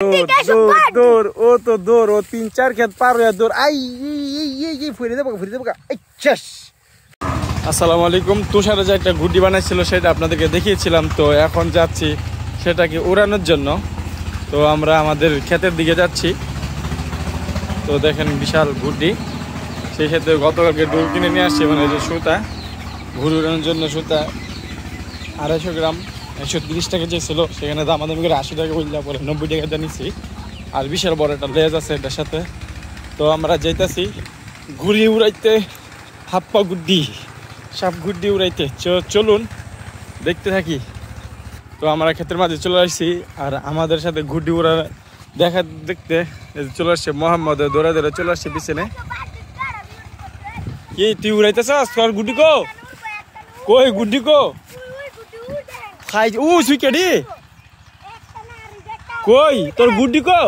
দৌড় ও তো দৌড় ও 3-4 ক্ষেত পার হয়ে দৌড় আই ফুরে দেবো আসসালামু আলাইকুম। তুষারে যে একটা গুড্ডি বানাইছিল সেটা আপনাদেরকে দেখিয়েছিলাম। তো এখন যাচ্ছি সেটাকে উড়ানোর জন্য। তো আমরা আমাদের ক্ষেতের দিকে যাচ্ছি। তো দেখেন বিশাল গুড্ডি, সেই সাথে গতকালকে ডোর কিনে নিয়ে আসছি, মানে যে সুতা ঘুরে উড়ানোর জন্য সুতা 250 গ্রাম 130 টাকা চেয়েছিল, সেখানে দাম আমাদের করে 80 টাকা বললে পরে 90 টাকা নিচ্ছি। আর বিশাল বড় একটা লেজ আছে এটার সাথে। তো আমরা যাইতেছি ঘুরি উড়াইতে, হাপ্পা গুড্ডি সাপ গুড্ডি উড়াইতে। চলুন দেখতে থাকি। তো আমরা ক্ষেতের মাঝে চলে আসছি, আর আমাদের সাথে গুড্ডি উড়া দেখতে চলে আসছে মোহাম্মদ, দৌড়ে দৌড়ে চলে আসছে পিছনে। কি তুই উড়াইতেছস? তোর গুড্ডি কো? কই গুড্ডি কো? খাই ও সুই কেডি কই তোর গুড্ডি কো?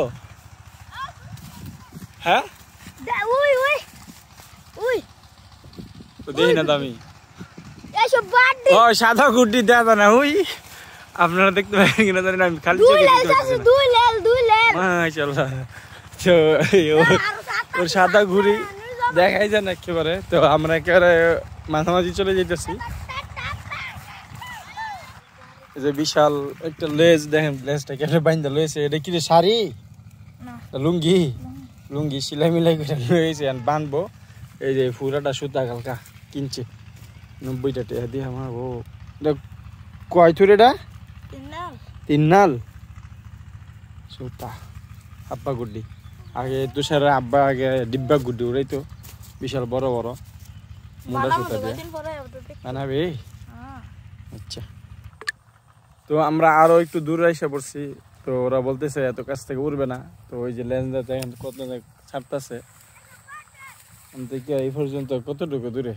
হ্যাঁ দেখি না দামি সাদা গুড্ডি দেওয়া না। ওই আপনারা দেখতে পাবেন কিনা জানি না, আমি খালি ওর সাদা ঘুড়ি দেখাই যায় না একেবারে। তো আমরা একেবারে মাঝামাঝি চলে যেতেছি। যে বিশাল একটা লেজ দেখেন, লেজটা কেটে বাইন্দা লয়েছে। এটা কি রে, শাড়ি লুঙ্গি? লুঙ্গি সিলাই মিলাই করে লয়েছে, বানবো। এই যে পুরাটা সুতা কালকা কিনছে 90 টাকা দিয়ে আমার। ও কয় থুর? এটা 3 নাল সুতা আব্বা গুড্ডি। আগে তুষার আব্বা আগে ডিব্বা গুড্ডি উড়াইতো, বিশাল বড় বড় মোটা সুতা দিয়ে বানাবে। আচ্ছা, তো আমরা আরো একটু দূরে এসে পড়ছি। তো ওরা বলতেছে এত কাছ থেকে উড়বে না। তো ওই যে লেন্সটা দেখেন কত ছাড়তেছে এই পর্যন্ত, কতটুকু দূরে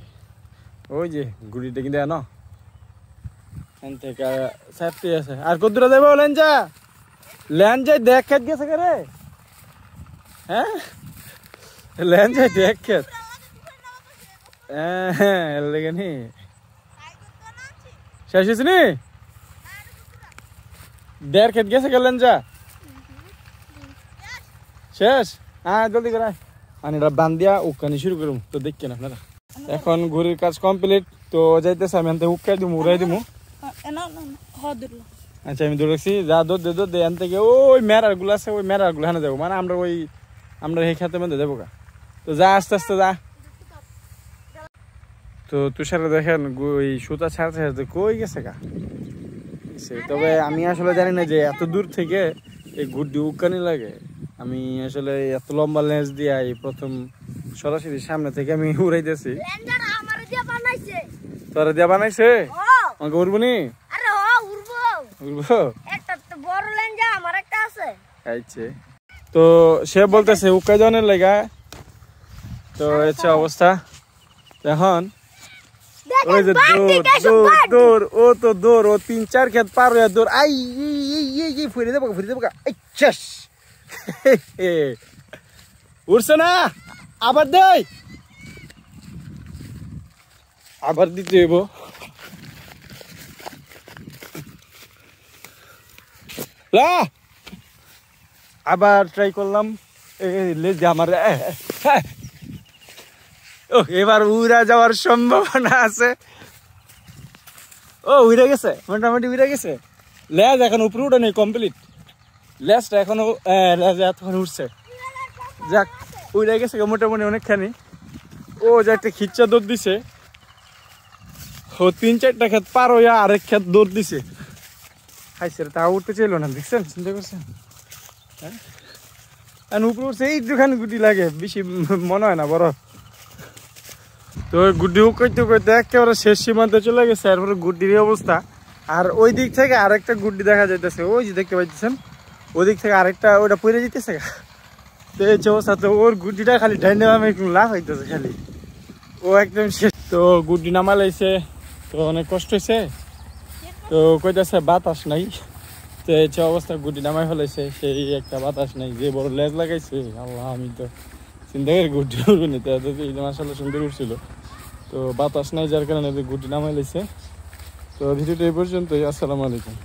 ওই যে গুড়িটা কিন্তু এনো এখান থেকে ছাড়তে আছে। আর কত দূরে যাবো লেঞ্জা? লেঞ্জাই দেখ খেত গেছে রে। হ্যাঁ লেঞ্জাই দেখ খেত। হ্যাঁ লেগে নি শেষ হয়েছে নি, 1.5 খেত গেছে গেলেন যা শেষ। হ্যাঁ জলদি করে পানিটা বান্ধিয়া উকানি শুরু করুম। তো দেখছেন আপনারা এখন ঘুরির কাজ কমপ্লিট। তো যাইতেছে আমি এনতে উকাই দিমু, উড়াই দিমু। আচ্ছা আমি দৌড়াচ্ছি, যা দৌড় দে এন থেকে ওই মেরার গুলো আছে, ওই মেরার গুলো হানে যাবো, মানে আমরা এই খেতে মধ্যে যাবো গা। তো যা আস্তে আস্তে যা। তো তুষারে দেখেন ওই সুতা ছাড়তে ছাড়তে কই গেছে গা। তবে আমি আসলে জানি না যে এত দূর থেকে এই গুড্ডি উকানি লাগে। আমি আসলে এত লম্বা লেন্স দিয়ে এই প্রথম সরাসরি সামনে থেকে আমি উড়াইতেছি। তোরা দিয়া বানাইছে? আমাকে উড়বো নি? উড়বো। তো সে বলতেছে উকাই জনের লেগা। তো হচ্ছে অবস্থা এখন। ওই যে দৌড় ও তো দৌড় ও 3-4 ক্ষেত পার হয়ে দৌড় আই ফুরে দেবো উড়ছে না। আবার দেই, আবার দিতে হইব। আবার ট্রাই করলাম। আমার এবার উড়া যাওয়ার সম্ভাবনা আছে। ও উড়ে গেছে, মোটামুটি উড়ে গেছে। লেজ এখন উপরে উঠে নেই কমপ্লিট, লেজটা এখনো এতক্ষণ উঠছে। যাক উড়ে গেছে মোটামুটি অনেকখানি। ও যে একটা খিচ্চা দৌড় দিছে, ও 3-4টা ক্ষেত পার হইয়া আরেক ক্ষেত দৌড় দিছে। খাইছে তা উঠতে চাইলো না, দেখছেন? চিন্তা করছেন? হ্যাঁ উপরে উঠছে এইটুখানি গুটি লাগে, বেশি মনে হয় না বড়। তো গুড্ডি উকাইতে উকাইতে একেবারে শেষ সীমান্তে চলে গেছে। এরপরে গুড্ডির অবস্থা। আর ওই দিক থেকে আরেকটা গুড্ডি দেখা যাইতেছে, ওই যে দেখতে পাইতেছেন ওই দিক থেকে আরেকটা, ওইটা পড়ে যেতেছে। তো এই অবস্থা। তো ওর গুড্ডিটা খালি ডাইনে বামে লাভ হইতেছে খালি, ও একদম শেষ। তো গুড্ডি নামা লাইছে, তো অনেক কষ্ট হয়েছে। তো কইতেছে বাতাস নাই। তো এই অবস্থা, গুড্ডি নামাই ফেলাইছে, সেই একটা বাতাস নাই। যে বড় লেজ লাগাইছে আল্লাহ, আমি তো চিন্তা করি গুড্ডি উঠবে না। তো মাসাল্লাহ সুন্দর উঠছিল। তো বাতাস নাই যার কারণে গুড্ডি নামাই লাইছে। তো ভিডিওটা এই পর্যন্তই। আসসালামু আলাইকুম।